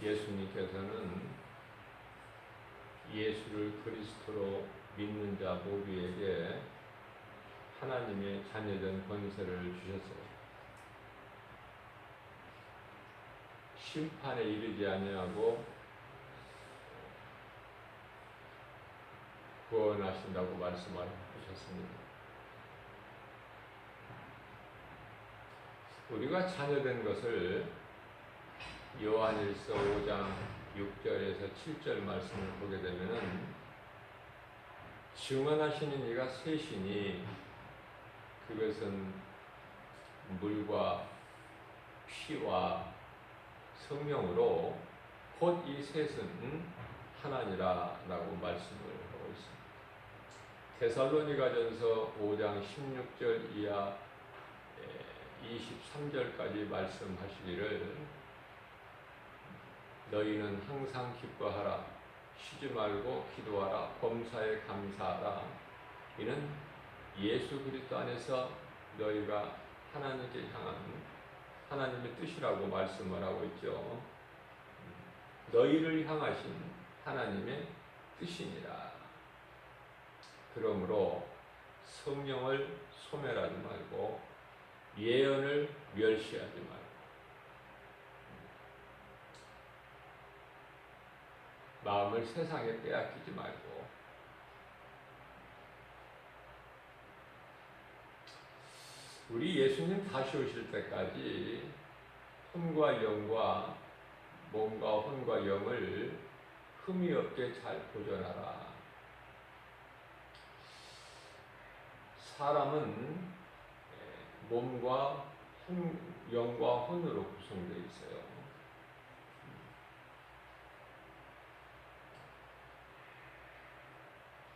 예수님께서는 예수를 그리스도로 믿는 자 모두에게 하나님의 자녀된 권세를 주셨어요. 심판에 이르지 아니하고 구원하신다고 말씀하셨습니다. 우리가 자녀된 것을 요한일서 5장 6절에서 7절 말씀을 보게 되면은 증언하시는 이가 셋이니 그것은 물과 피와 성령으로 곧 이 셋은 하나니라라고 말씀을 하고 있습니다. 데살로니가전서 5장 16절 이하 23절까지 말씀하시기를 너희는 항상 기뻐하라 쉬지 말고 기도하라 범사에 감사하라 이는 예수 그리스도 안에서 너희가 하나님께 향한 하나님의 뜻이라고 말씀을 하고 있죠. 너희를 향하신 하나님의 뜻이니라. 그러므로 성령을 소멸하지 말고 예언을 멸시하지 말고 마음을 세상에 빼앗기지 말고 우리 예수님 다시 오실 때까지 혼과 영과 몸과 혼과 영을 흠이 없게 잘 보존하라. 사람은 몸과 영과 혼으로 구성되어 있어요.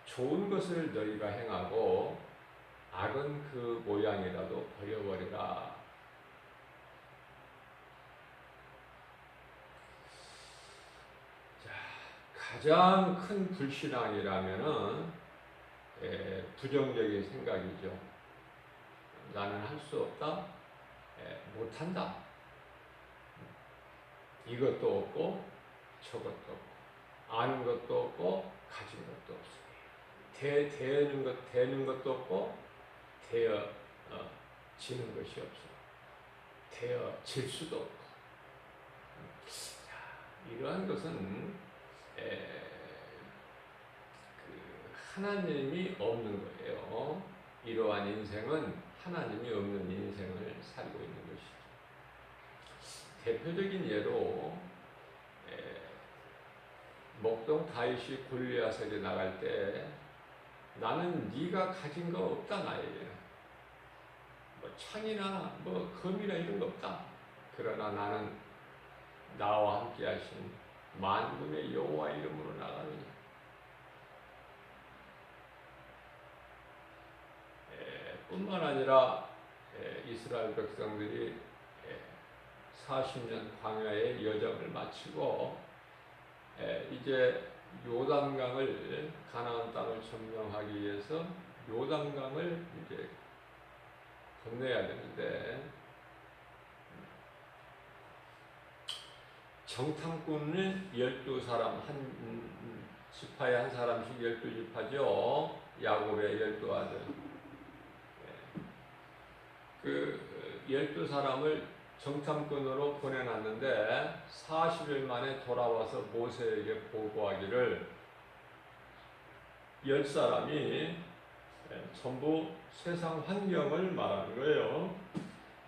좋은 것을 너희가 행하고 악은 그 모양이라도 버려버리라. 자, 가장 큰 불신앙이라면은 부정적인 생각이죠. 나는 할 수 없다, 못한다. 이것도 없고 저것도 없고 아는 것도 없고 가진 것도 없어. 되는 것도 없고 되어지는 것이 없어. 되어질 수도 없고. 자, 이러한 것은 하나님이 없는 거예요. 이러한 인생은 하나님이 없는 인생을 살고 있는 것이죠. 대표적인 예로 목동 다윗이 골리앗에게 나갈 때 나는 네가 가진 거 없다 나에게. 뭐 창이나 뭐 검이나 이런 거 없다. 그러나 나는 나와 함께 하신 만군의 여호와 이름으로 나가느니 뿐만 아니라 이스라엘 백성들이 40년 광야의 여정을 마치고 이제 요단강을 가나안 땅을 점령하기 위해서 요단강을 이제 건너야 되는데 정탐꾼을 12사람 한 지파에 한 사람씩 12지파죠. 야곱의 12아들. 그 12사람을 정탐꾼으로 보내놨는데 40일 만에 돌아와서 모세에게 보고하기를 10사람이 전부 세상 환경을 말하는 거예요.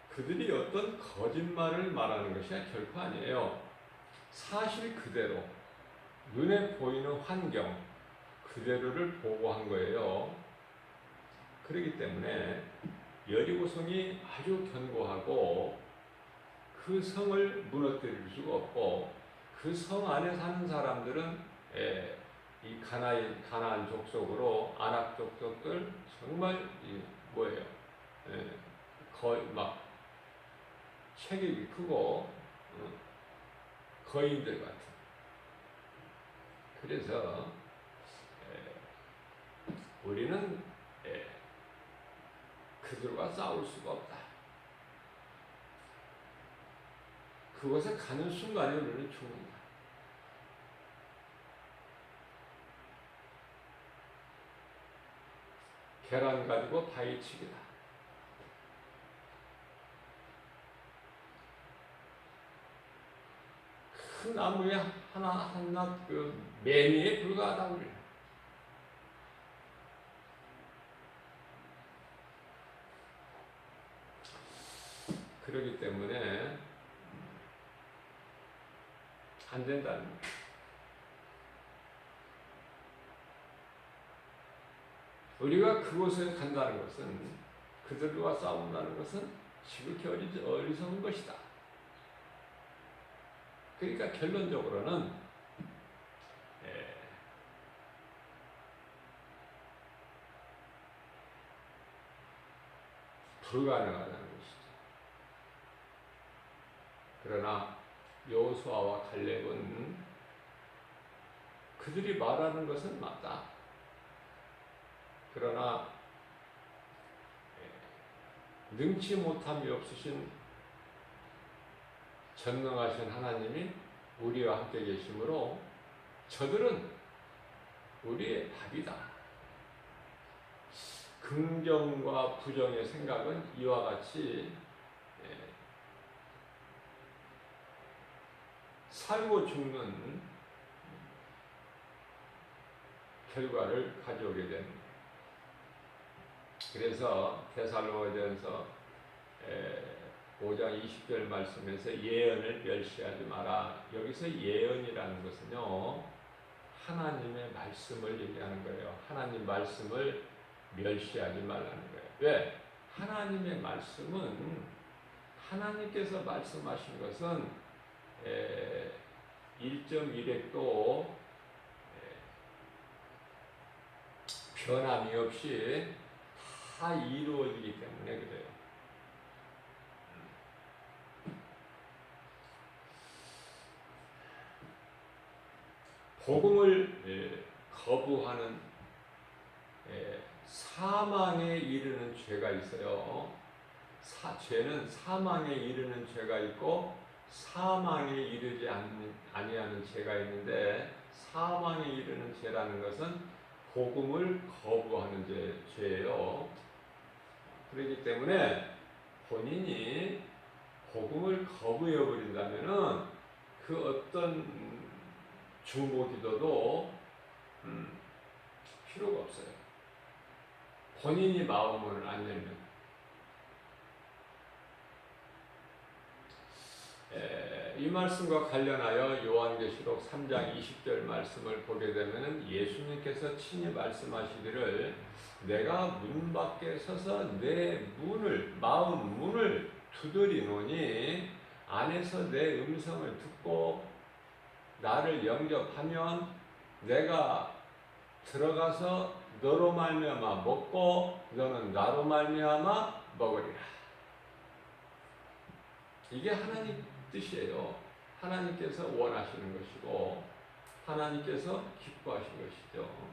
그들이 어떤 거짓말을 말하는 것이 결코 아니에요. 사실 그대로 눈에 보이는 환경 그대로를 보고한 거예요. 그렇기 때문에 여리고성이 아주 견고하고 그 성을 무너뜨릴 수가 없고 그 성 안에 사는 사람들은 이 가나안 족속으로 아낙 족속들 정말 뭐예요? 거의 막 체격이 크고 거인들 같은. 그래서 우리는 그들과 싸울 수가 없다. 그곳에 가는 순간에 우리는 죽는다. 계란 가지고 파헤치기다. 큰 나무에 하나 그 매미에 불과하다고 그래요. 그렇기 때문에 안 된다는 거예요. 우리가 그곳에 간다는 것은, 그들과 싸운다는 것은 지극히 어리석은 것이다. 그러니까 결론적으로는 불가능하다는 것이죠. 그러나 여호수아와 갈렙은 그들이 말하는 것은 맞다. 그러나 능치 못함이 없으신 전능하신 하나님이 우리와 함께 계시므로 저들은 우리의 밥이다. 긍정과 부정의 생각은 이와 같이 살고 죽는 결과를 가져오게 됩니다. 그래서 데살로니가전서 5장 20절 말씀에서 예언을 멸시하지 마라. 여기서 예언이라는 것은요, 하나님의 말씀을 얘기하는 거예요. 하나님 말씀을 멸시하지 말라는 거예요. 왜? 하나님의 말씀은, 하나님께서 말씀하신 것은 1.1획도 변함이 없이 다 이루어지기 때문에 그래요. 복음을 거부하는 사망에 이르는 죄가 있어요. 죄는 사망에 이르는 죄가 있고 사망에 이르지 아니하는 죄가 있는데, 사망에 이르는 죄라는 것은 복음을 거부하는 죄예요. 그렇기 때문에 본인이 복음을 거부해 버린다면은 그 어떤 중보기도도 필요가 없어요. 본인이 마음을 안 열면. 이 말씀과 관련하여 요한계시록 3장 20절 말씀을 보게 되면 예수님께서 친히 말씀하시기를, 내가 문 밖에 서서 내 문을, 마음 문을 두드리노니 안에서 내 음성을 듣고 나를 영접하면 내가 들어가서 너로 말미암아 먹고 너는 나로 말미암아 먹으리라. 이게 하나님 뜻이에요. 하나님께서 원하시는 것이고 하나님께서 기뻐하신 것이죠.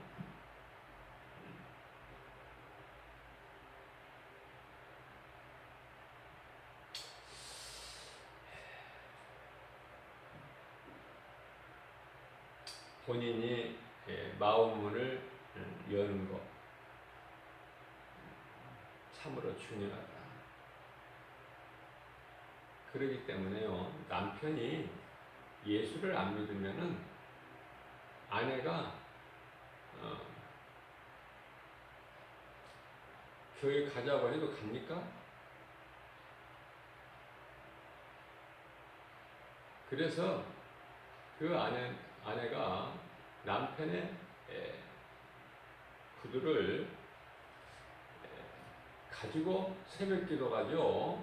본인이 마음문을 여는 것 참으로 중요하다. 그렇기 때문에요, 남편이 예수를 안 믿으면은 아내가 교회 가자고 해도 갑니까? 그래서 그 아내가 남편의 구두를 가지고 새벽기도 가죠.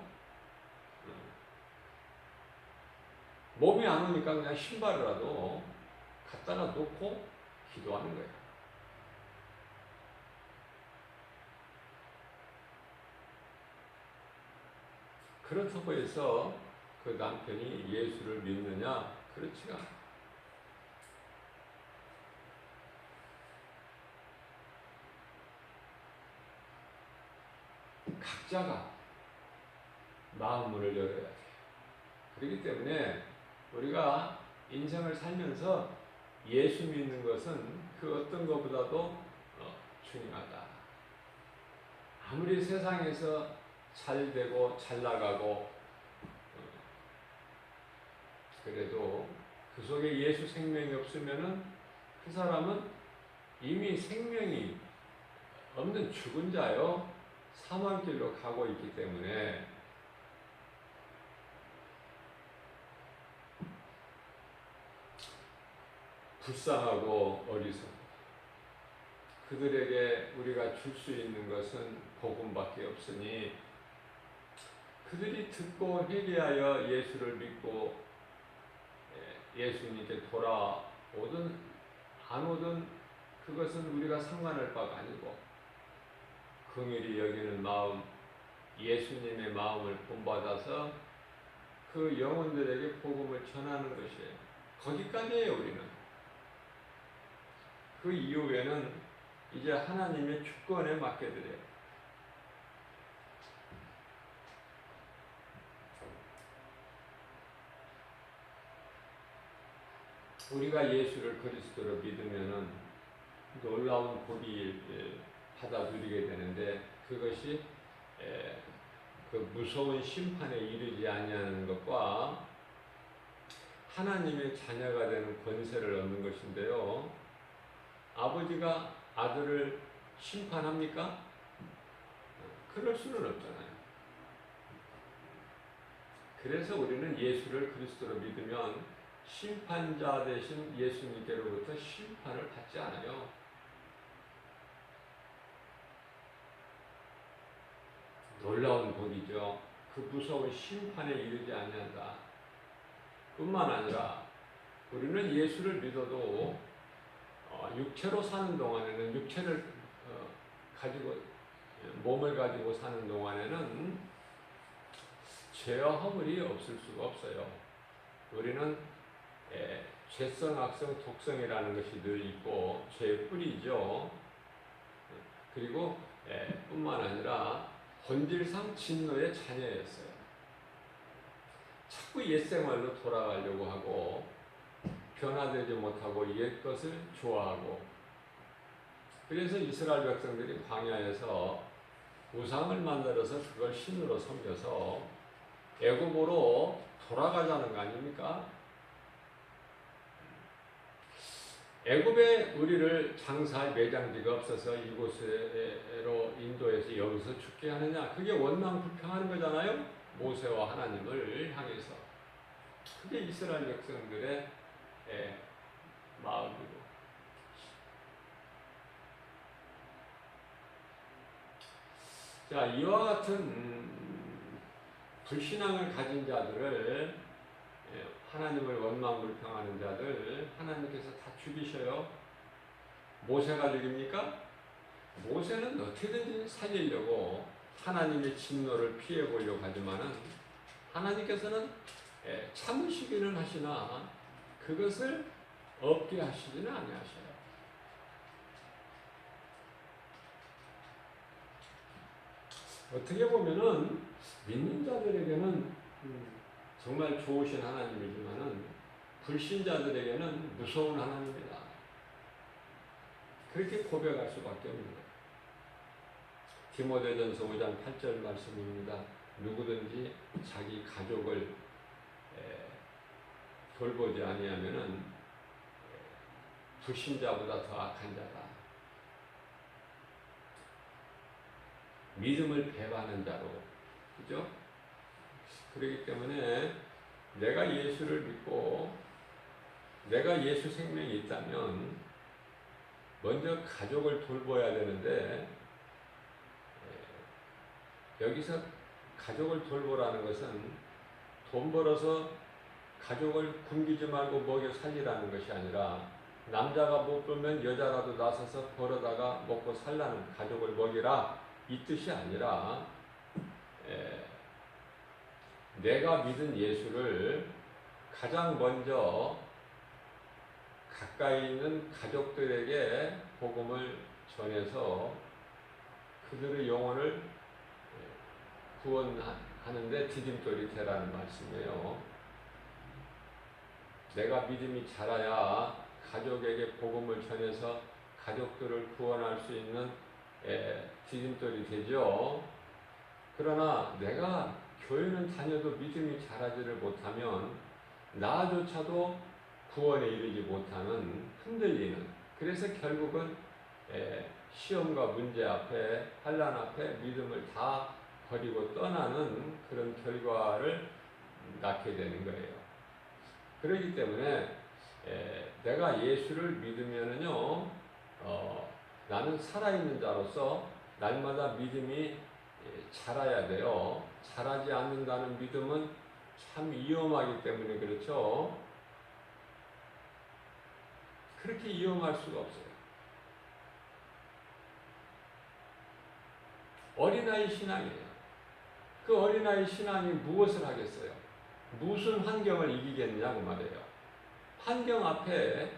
몸이 안 오니까 그냥 신발이라도 갖다가 놓고 기도하는 거예요. 그렇다고 해서 그 남편이 예수를 믿느냐? 그렇지가 않아요. 각자가 마음문을 열어야 돼요. 그렇기 때문에 우리가 인생을 살면서 예수 믿는 것은 그 어떤 것보다도 중요하다. 아무리 세상에서 잘 되고 잘 나가고 그래도 그 속에 예수 생명이 없으면은 그 사람은 이미 생명이 없는 죽은 자요, 사망길로 가고 있기 때문에 불쌍하고 어리석고 그들에게 우리가 줄 수 있는 것은 복음밖에 없으니 그들이 듣고 회개하여 예수를 믿고 예수님께 돌아오든 안 오든 그것은 우리가 상관할 바가 아니고 긍휼히 여기는 마음, 예수님의 마음을 본받아서 그 영혼들에게 복음을 전하는 것이에요. 거기까지예요, 우리는. 그 이후에는 이제 하나님의 주권에 맡겨드려요. 우리가 예수를 그리스도로 믿으면은 놀라운 복이 받아 누리게 되는데 그것이 그 무서운 심판에 이르지 아니하는 것과 하나님의 자녀가 되는 권세를 얻는 것인데요. 아버지가 아들을 심판합니까? 그럴 수는 없잖아요. 그래서 우리는 예수를 그리스도로 믿으면 심판자 되신 예수님께로부터 심판을 받지 않아요. 놀라운 복이죠. 그 무서운 심판에 이르지 아니한다. 뿐만 아니라 우리는 예수를 믿어도 육체로 사는 동안에는 육체를 가지고 몸을 가지고 사는 동안에는 죄와 허물이 없을 수가 없어요. 우리는 죄성, 악성, 독성이라는 것이 늘 있고 죄의 뿌리죠. 그리고 뿐만 아니라 본질상 진노의 자녀였어요. 자꾸 옛생활로 돌아가려고 하고 변화되지 못하고 옛것을 좋아하고 그래서 이스라엘 백성들이 광야에서 우상을 만들어서 그걸 신으로 섬겨서 애굽으로 돌아가자는 거 아닙니까? 애굽에 우리를 장사할 매장지가 없어서 이곳으로 인도해서 여기서 죽게 하느냐? 그게 원망 불평하는 거잖아요. 모세와 하나님을 향해서. 그게 이스라엘 백성들의 마음이고. 자, 이와 같은 불신앙을 가진 자들을 하나님을 원망불평하는 자들 하나님께서 다 죽이셔요. 모세가 죽입니까? 모세는 어떻게든지 살리려고 하나님의 진노를 피해 보려고 하지만은 하나님께서는 참으시기는 하시나 그것을 없게 하시지는 아니하셔요. 어떻게 보면은 믿는 자들에게는 정말 좋으신 하나님이지만은 불신자들에게는 무서운 하나님이다. 그렇게 고백할 수밖에 없는 거예요. 디모데전서 5장 8절 말씀입니다. 누구든지 자기 가족을 돌보지 아니하면은 불신자보다 더 악한 자다. 믿음을 배반하는 자로, 그죠? 그렇기 때문에 내가 예수를 믿고 내가 예수 생명이 있다면 먼저 가족을 돌봐야 되는데 여기서 가족을 돌보라는 것은 돈 벌어서 가족을 굶기지 말고 먹여 살리라는 것이 아니라 남자가 못 벌면 여자라도 나서서 벌어다가 먹고 살라는 가족을 먹이라 이 뜻이 아니라 내가 믿은 예수를 가장 먼저 가까이 있는 가족들에게 복음을 전해서 그들의 영혼을 구원하는데 디딤돌이 되라는 말씀이에요. 내가 믿음이 자라야 가족에게 복음을 전해서 가족들을 구원할 수 있는 디딤돌이 되죠. 그러나 내가 교회는 다녀도 믿음이 자라지를 못하면 나조차도 구원에 이르지 못하는 흔들리는, 그래서 결국은 시험과 문제 앞에, 환난 앞에 믿음을 다 버리고 떠나는 그런 결과를 낳게 되는 거예요. 그렇기 때문에 내가 예수를 믿으면은요, 나는 살아있는 자로서 날마다 믿음이 자라야 돼요. 자라지 않는다는 믿음은 참 위험하기 때문에 그렇죠. 그렇게 위험할 수가 없어요. 어린아이 신앙이에요. 그 어린아이 신앙이 무엇을 하겠어요? 무슨 환경을 이기겠냐고 말이에요. 환경 앞에,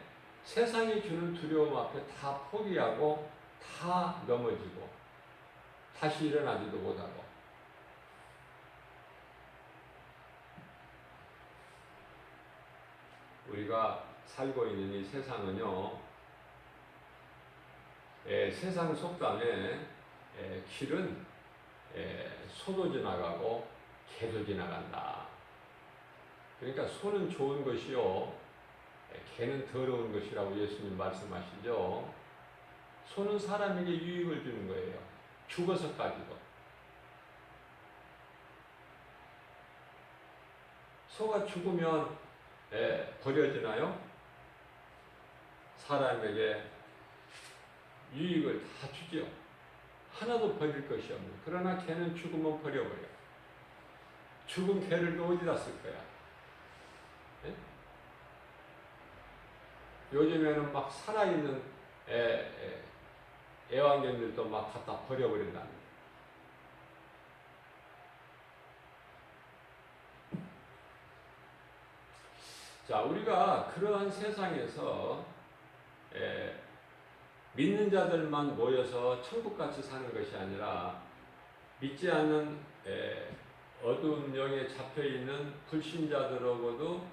세상이 주는 두려움 앞에 다 포기하고 다 넘어지고 다시 일어나지도 못하고. 우리가 살고 있는 이 세상은요, 세상 속담에 길은 소도 지나가고 개도 지나간다. 그러니까 소는 좋은 것이요, 개는 더러운 것이라고 예수님 말씀하시죠. 소는 사람에게 유익을 주는 거예요. 죽어서까지도. 소가 죽으면 버려지나요? 사람에게 유익을 다 주죠. 하나도 버릴 것이 없는. 그러나 개는 죽으면 버려버려. 죽은 개를 어디다 쓸 거야? 예? 요즘에는 막 살아있는 애완견들도 막 갖다 버려버린다는. 자, 우리가 그러한 세상에서 믿는 자들만 모여서 천국같이 사는 것이 아니라 믿지 않는 어두운 영에 잡혀있는 불신자들하고도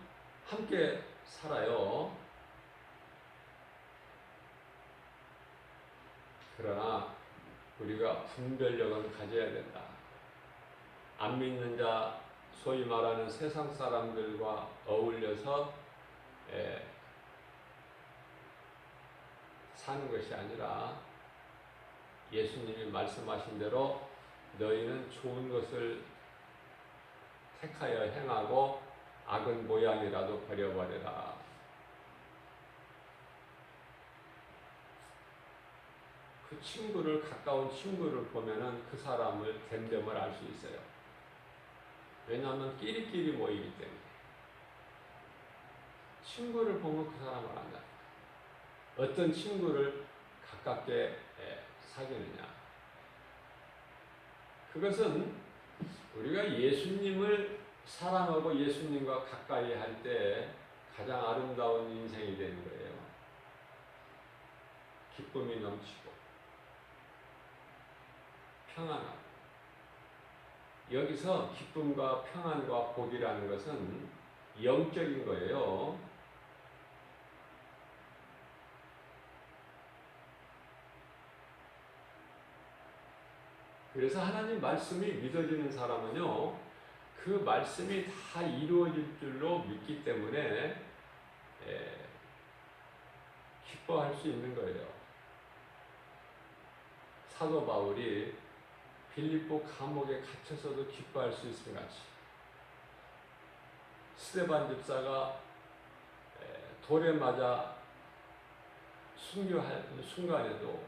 함께 살아요. 그러나 우리가 분별력은 가져야 된다. 안 믿는 자, 소위 말하는 세상 사람들과 어울려서 사는 것이 아니라 예수님이 말씀하신 대로 너희는 좋은 것을 택하여 행하고 악은 모양이라도 버려버려라. 그 친구를, 가까운 친구를 보면은 그 사람을 됨됨을 알 수 있어요. 왜냐하면 끼리끼리 모이기 때문에. 친구를 보면 그 사람을 안다. 어떤 친구를 가깝게 사귀느냐. 그것은 우리가 예수님을 사랑하고 예수님과 가까이 할 때 가장 아름다운 인생이 되는 거예요. 기쁨이 넘치고 평안하고. 여기서 기쁨과 평안과 복이라는 것은 영적인 거예요. 그래서 하나님 말씀이 믿어지는 사람은요, 그 말씀이 다 이루어질 줄로 믿기 때문에 기뻐할 수 있는 거예요. 사도 바울이 빌립보 감옥에 갇혀서도 기뻐할 수 있음과 같이, 스데반 집사가 돌에 맞아 순교할 순간에도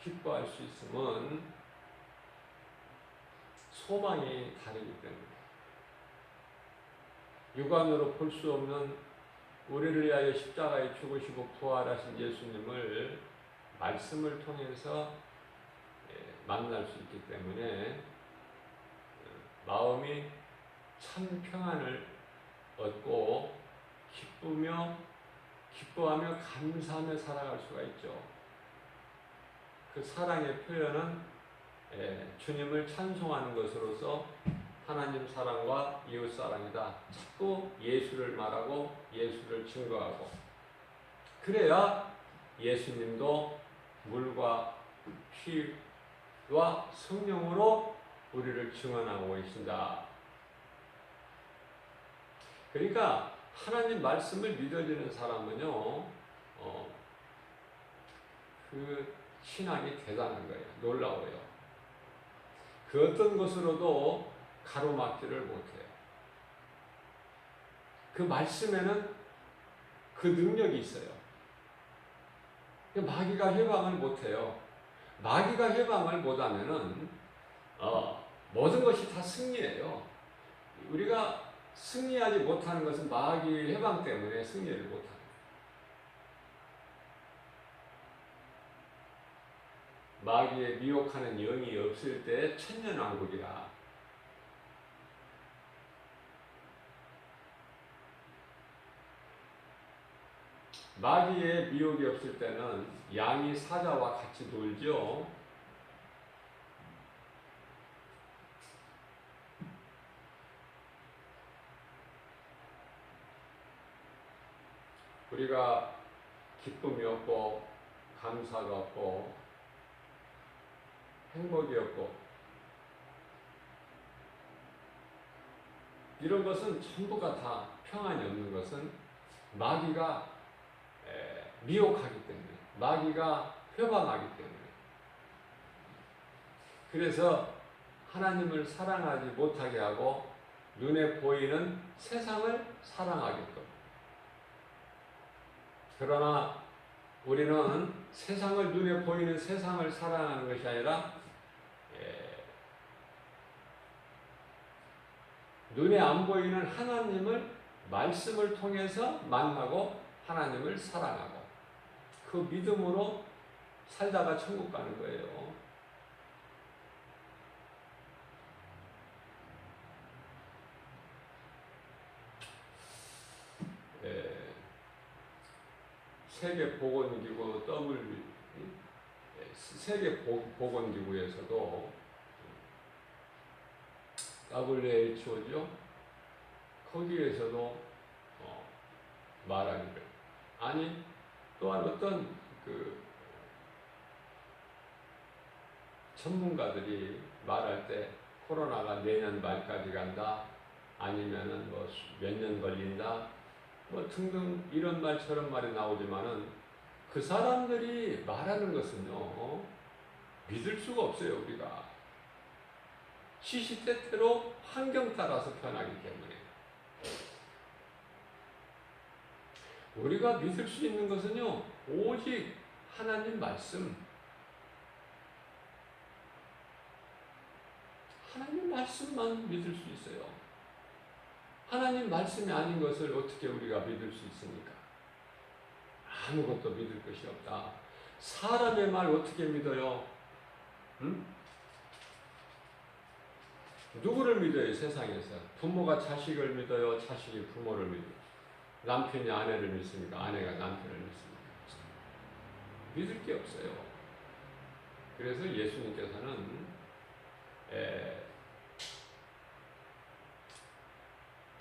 기뻐할 수 있음은 소망이 다르기 때문에. 육안으로 볼 수 없는 우리를 위하여 십자가에 죽으시고 부활하신 예수님을 말씀을 통해서 만날 수 있기 때문에 마음이 참 평안을 얻고 기뻐하며 감사하며 살아갈 수가 있죠. 그 사랑의 표현은 주님을 찬송하는 것으로서 하나님 사랑과 이웃 사랑이다. 자꾸 예수를 말하고 예수를 증거하고, 그래야 예수님도 물과 피와 성령으로 우리를 증언하고 계신다. 그러니까 하나님 말씀을 믿어지는 사람은요, 그 신앙이 대단한 거예요. 놀라워요. 그 어떤 것으로도 가로막지를 못해요. 그 말씀에는 그 능력이 있어요. 마귀가 해방을 못해요. 마귀가 해방을 못하면은 모든 것이 다 승리예요. 우리가 승리하지 못하는 것은 마귀 해방 때문에 승리를 못하는 거예요. 마귀에 미혹하는 영이 없을 때 천년왕국이라. 마귀의 미혹이 없을 때는 양이 사자와 같이 놀죠. 우리가 기쁨이 없고 감사가 없고 행복이 없고 이런 것은 전부가 다 평안이 없는 것은 마귀가 미혹하기 때문에, 마귀가 회방하기 때문에. 그래서 하나님을 사랑하지 못하게 하고 눈에 보이는 세상을 사랑하게끔. 그러나 우리는 세상을, 눈에 보이는 세상을 사랑하는 것이 아니라 눈에 안 보이는 하나님을 말씀을 통해서 만나고 하나님을 사랑하고 그 믿음으로 살다가 천국 가는 거예요. 세계보건기구 세계보건기구에서도 WHO죠. 거기에서도 말하기를, 아니 또한 어떤 그 전문가들이 말할 때 코로나가 내년 말까지 간다, 아니면은 뭐 몇 년 걸린다, 뭐 등등 이런 말 저런 말이 나오지만은 그 사람들이 말하는 것은요, 믿을 수가 없어요. 우리가 시시때때로 환경 따라서 변하기 때문에. 우리가 믿을 수 있는 것은요, 오직 하나님 말씀, 하나님 말씀만 믿을 수 있어요. 하나님 말씀이 아닌 것을 어떻게 우리가 믿을 수 있습니까? 아무것도 믿을 것이 없다. 사람의 말 어떻게 믿어요? 응? 누구를 믿어요? 세상에서 부모가 자식을 믿어요? 자식이 부모를 믿어요? 남편이 아내를 믿습니까? 아내가 남편을 믿습니까? 믿을 게 없어요. 그래서 예수님께서는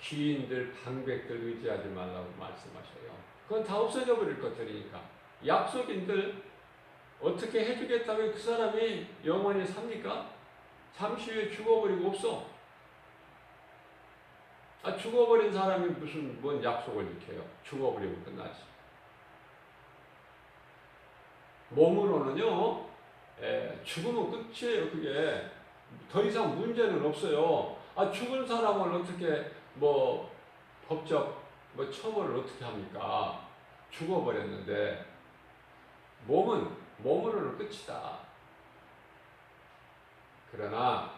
귀인들, 방백들 의지하지 말라고 말씀하셔요. 그건 다 없어져 버릴 것들이니까. 약속인들 어떻게 해주겠다면 그 사람이 영원히 삽니까? 잠시 후에 죽어버리고 없어. 죽어버린 사람이 무슨 뭔 약속을 지켜요? 죽어버리고 끝나지. 몸으로는요, 죽으면 끝이에요. 그게 더 이상 문제는 없어요. 죽은 사람을 어떻게 뭐 법적 뭐 처벌을 어떻게 합니까? 죽어버렸는데 몸으로는 끝이다. 그러나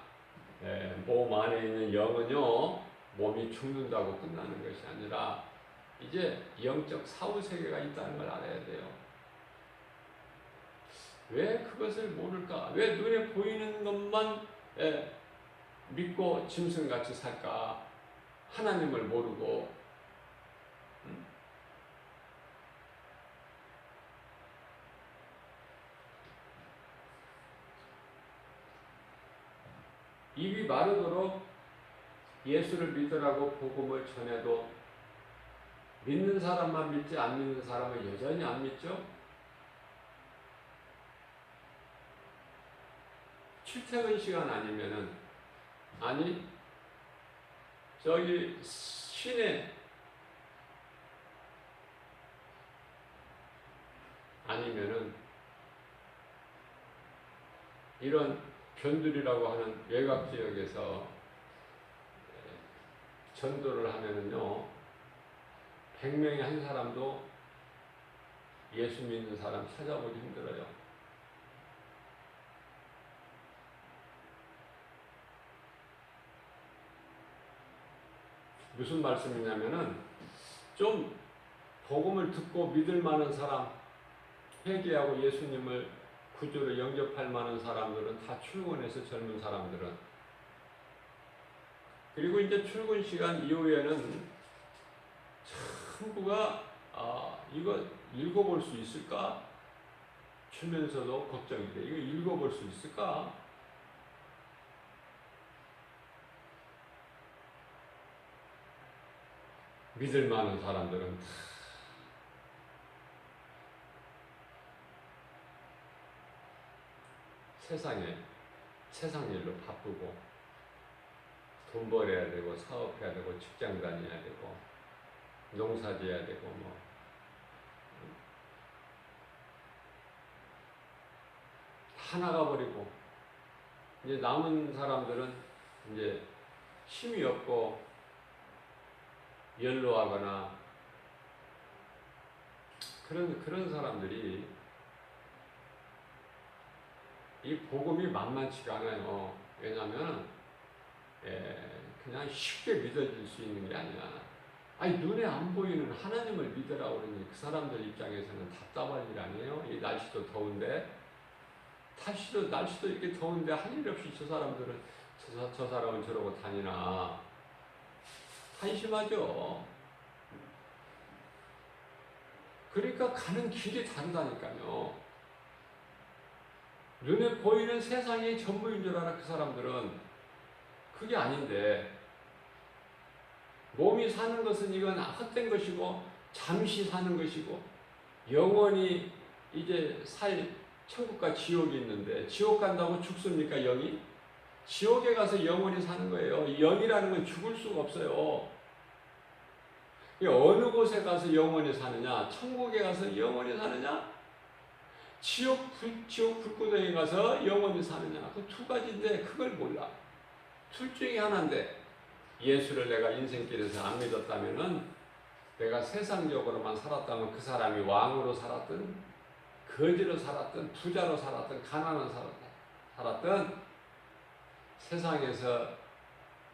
몸 안에 있는 영은요, 몸이 죽는다고 끝나는 것이 아니라 이제 영적 사후세계가 있다는 걸 알아야 돼요. 왜 그것을 모를까? 왜 눈에 보이는 것만 믿고 짐승같이 살까? 하나님을 모르고. 입이 마르도록 예수를 믿으라고 복음을 전해도 믿는 사람만 믿지 안 믿는 사람은 여전히 안 믿죠? 출퇴근 시간 아니면은, 아니 저기 시내 아니면은 이런 변두리라고 하는 외곽 지역에서 전도를 하면은요, 100명에 한 사람도 예수 믿는 사람 찾아보기 힘들어요. 무슨 말씀이냐면은, 좀 복음을 듣고 믿을 만한 사람, 회개하고 예수님을 구주로 영접할 만한 사람들은 다 출근해서, 젊은 사람들은. 그리고 이제 출근 시간 이후에는 전부가 이거 읽어볼 수 있을까? 주면서도 걱정이 돼. 이거 읽어볼 수 있을까? 믿을 만한 사람들은 세상 일로 바쁘고, 돈 벌어야 되고, 사업해야 되고, 직장 다녀야 되고, 농사 지어야 되고, 다 나가버리고, 이제 남은 사람들은 이제 힘이 없고, 연로하거나, 그런 사람들이 이 복음이 만만치가 않아요. 왜냐하면 그냥 쉽게 믿어질 수 있는 게 아니야. 아니, 눈에 안 보이는 하나님을 믿으라고 그러니 그 사람들 입장에서는 답답할 일 아니에요. 이 날씨도 더운데, 날씨도 이렇게 더운데 할 일 없이 저 사람들은 저 사람은 저러고 다니나 한심하죠. 그러니까 가는 길이 다르다니까요. 눈에 보이는 세상이 전부인 줄 알아, 그 사람들은. 그게 아닌데, 몸이 사는 것은 이건 헛된 것이고, 잠시 사는 것이고, 영원히 이제 살 천국과 지옥이 있는데, 지옥 간다고 죽습니까, 영이? 지옥에 가서 영원히 사는 거예요. 영이라는 건 죽을 수가 없어요. 어느 곳에 가서 영원히 사느냐? 천국에 가서 영원히 사느냐? 지옥 불구덩이에 가서 영원히 사느냐? 그 두 가지인데 그걸 몰라. 둘 중에 하나인데, 예수를 내가 인생길에서 안 믿었다면은, 내가 세상적으로만 살았다면 그 사람이 왕으로 살았든, 거지로 살았든, 부자로 살았든, 가난한 살았든, 세상에서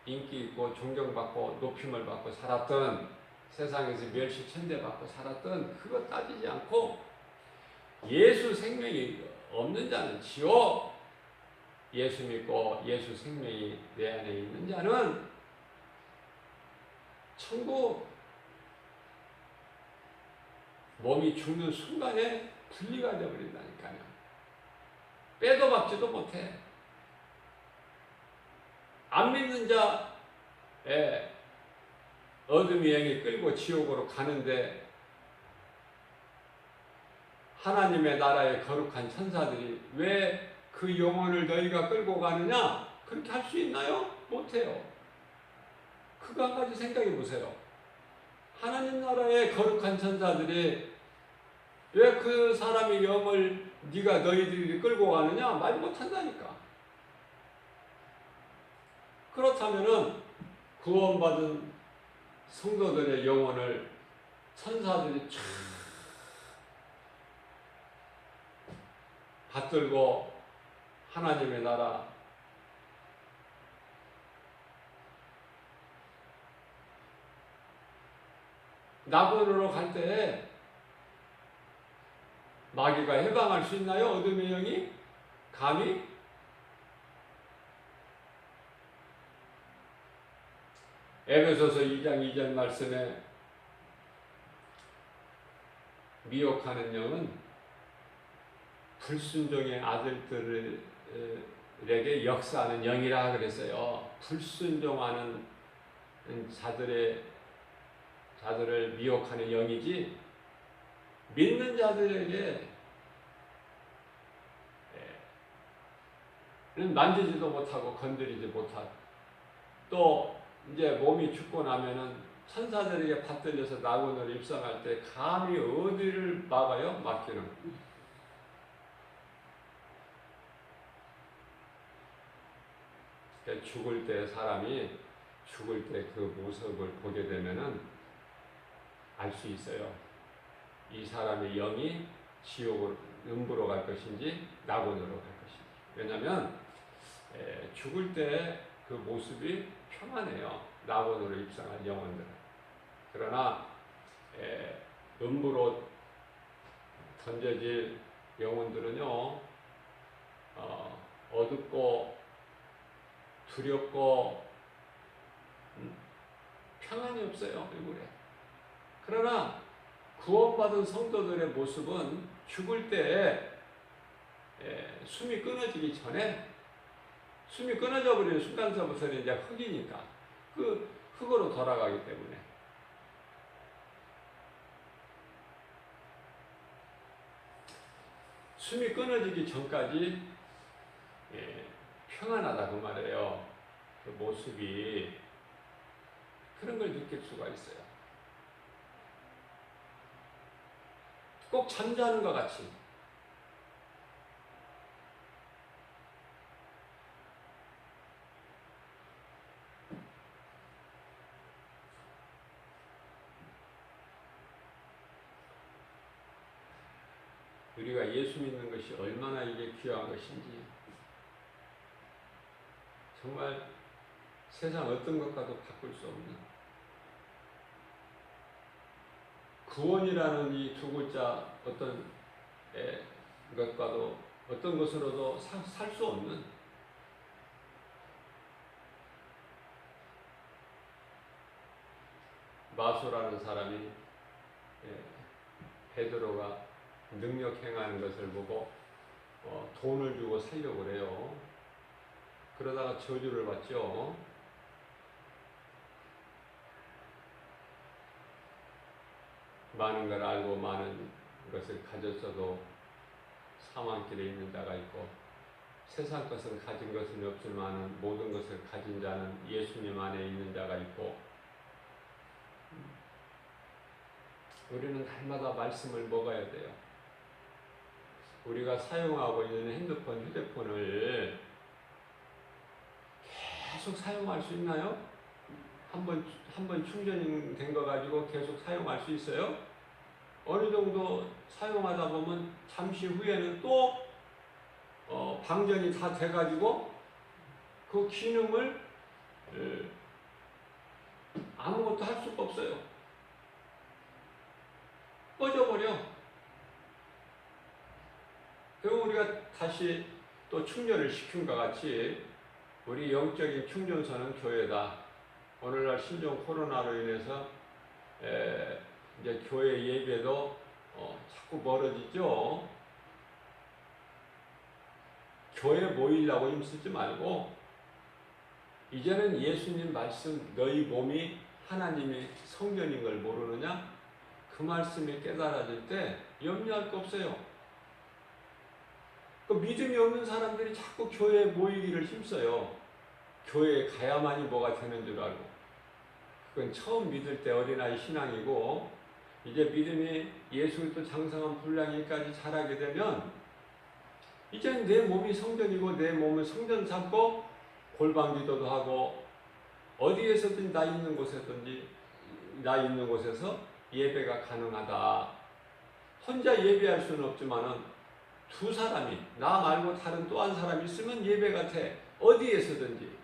인기 있고 존경받고 높임을 받고 살았든, 세상에서 멸시 천대받고 살았든, 그거 따지지 않고 예수 생명이 없는 자는 지옥, 예수 믿고 예수 생명이 내 안에 있는 자는 천국. 몸이 죽는 순간에 분리가 되어버린다니까요. 빼도 박지도 못해. 안 믿는 자의 어둠의 영이 끌고 지옥으로 가는데, 하나님의 나라의 거룩한 천사들이 왜 그 영혼을 너희가 끌고 가느냐? 그렇게 할 수 있나요? 못해요. 그거 한 가지 생각해 보세요. 하나님 나라의 거룩한 천사들이 왜 그 사람의 영을 너희들이 끌고 가느냐? 말 못한다니까. 그렇다면은 구원받은 성도들의 영혼을 천사들이 쫙 받들고 하나님의 나라, 낙원으로 갈 때 마귀가 해방할 수 있나요? 어둠의 영이? 감히? 에베소서 2장 2절 말씀에 미혹하는 영은 불순종의 아들들에게 역사하는 영이라 그랬어요. 불순종하는 자들을 미혹하는 영이지, 믿는 자들에게 만지지도 못하고 건드리지 못하고 또 이제 몸이 죽고 나면은 천사들에게 받들려서 낙원으로 입성할 때 감히 어디를 막아요? 막기는. 죽을 때 사람이 죽을 때 그 모습을 보게 되면은 알 수 있어요. 이 사람의 영이 지옥으로 음부로 갈 것인지 낙원으로 갈 것인지. 왜냐하면 죽을 때 그 모습이 평안해요. 낙원으로 입성한 영혼들은. 그러나 음부로 던져질 영혼들은요, 어둡고 두렵고 평안이 없어요. 얼굴에. 그러나 구원받은 성도들의 모습은 죽을 때 숨이 끊어지기 전에, 숨이 끊어져 버리는 순간서부터는 이제 흙이니까 그 흙으로 돌아가기 때문에 숨이 끊어지기 전까지 평안하다 그 말이에요. 그 모습이 그런 걸 느낄 수가 있어요. 꼭 잠자는 것 같이. 우리가 예수 믿는 것이 얼마나 이게 귀한 것인지, 정말 세상 어떤 것과도 바꿀 수 없는 구원이라는 이 두 글자 어떤 것과도 어떤 것으로도 살 수 없는 마수라는 사람이 베드로가 능력 행하는 것을 보고 돈을 주고 살려고 그래요. 그러다가 저주를 받죠. 많은 걸 알고 많은 것을 가졌어도 사망길에 있는 자가 있고, 세상 것을 가진 것은 없지만 모든 것을 가진 자는 예수님 안에 있는 자가 있고, 우리는 날마다 말씀을 먹어야 돼요. 우리가 사용하고 있는 핸드폰, 휴대폰을 계속 사용할 수 있나요? 한 번 충전된 거 가지고 계속 사용할 수 있어요? 어느 정도 사용하다 보면 잠시 후에는 또 방전이 다 돼가지고 그 기능을 아무것도 할 수가 없어요. 꺼져버려. 그리고 우리가 다시 또 충전을 시킨 것 같이 우리 영적인 충전소는 교회다. 오늘날 신종 코로나로 인해서 이제 교회 예배도 자꾸 멀어지죠. 교회 모이려고 힘쓰지 말고 이제는 예수님 말씀, 너희 몸이 하나님의 성전인 걸 모르느냐? 그 말씀이 깨달아질 때 염려할 거 없어요. 그 믿음이 없는 사람들이 자꾸 교회에 모이기를 힘써요. 교회에 가야만이 뭐가 되는 줄 알고. 그건 처음 믿을 때 어린아이 신앙이고, 이제 믿음이 예수 그리스도 장성한 분량이까지 자라게 되면 이제는 내 몸이 성전이고 내 몸을 성전 삼고 골방 기도도 하고 어디에서든 나 있는 곳에서 예배가 가능하다. 혼자 예배할 수는 없지만은 두 사람이, 나 말고 다른 또 한 사람이 있으면 예배가 돼. 어디에서든지.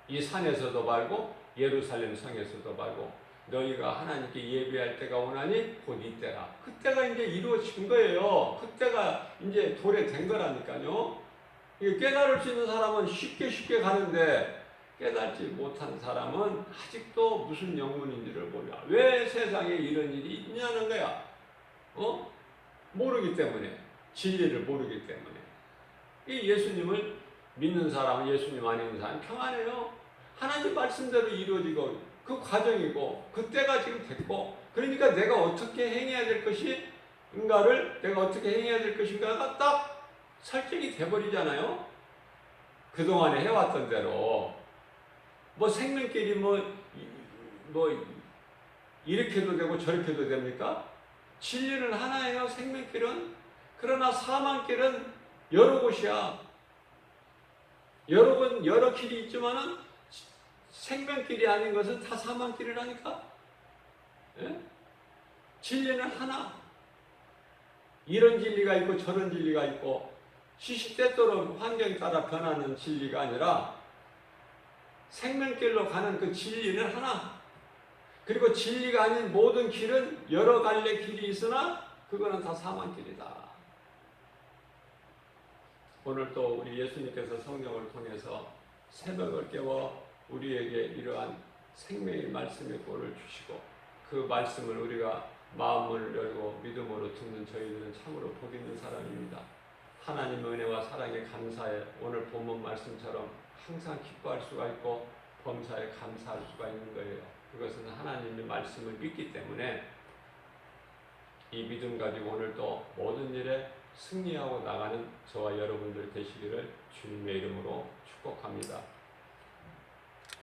이 산에서도 말고 예루살렘 성에서도 말고 너희가 하나님께 예배할 때가 오나니 곧 이때라. 그때가 이제 이루어진 거예요. 그때가 이제 도래된 거라니까요. 깨달을 수 있는 사람은 쉽게 가는데 깨달지 못한 사람은 아직도 무슨 영문인지를 몰라. 왜 세상에 이런 일이 있냐는 거야. 모르기 때문에. 진리를 모르기 때문에. 이 예수님을 믿는 사람, 예수님 안에 있는 사람은 평안해요. 하나님 말씀대로 이루어지고 그 과정이고 그때가 지금 됐고, 그러니까 내가 어떻게 행해야 될 것인가를 내가 어떻게 행해야 될 것인가가 딱 설정이 돼버리잖아요. 그동안에 해왔던 대로. 뭐 생명길이 뭐 이렇게도 되고 저렇게도 됩니까? 진리는 하나예요, 생명길은. 그러나 사망길은 여러 곳이야. 여러 길이 있지만은 생명길이 아닌 것은 다 사망길이라니까? 예? 진리는 하나. 이런 진리가 있고 저런 진리가 있고 시시때때로 환경에 따라 변하는 진리가 아니라 생명길로 가는 그 진리는 하나. 그리고 진리가 아닌 모든 길은 여러 갈래 길이 있으나 그거는 다 사망길이다. 오늘 또 우리 예수님께서 성령을 통해서 새벽을 깨워 우리에게 이러한 생명의 말씀의 꼴을 주시고 그 말씀을 우리가 마음을 열고 믿음으로 듣는 저희들은 참으로 복 있는 사람입니다. 하나님의 은혜와 사랑에 감사해 오늘 본문 말씀처럼 항상 기뻐할 수가 있고 범사에 감사할 수가 있는 거예요. 그것은 하나님의 말씀을 믿기 때문에 이 믿음 가지고 오늘도 모든 일에 승리하고 나가는 저와 여러분들 되시기를 주님의 이름으로 축복합니다.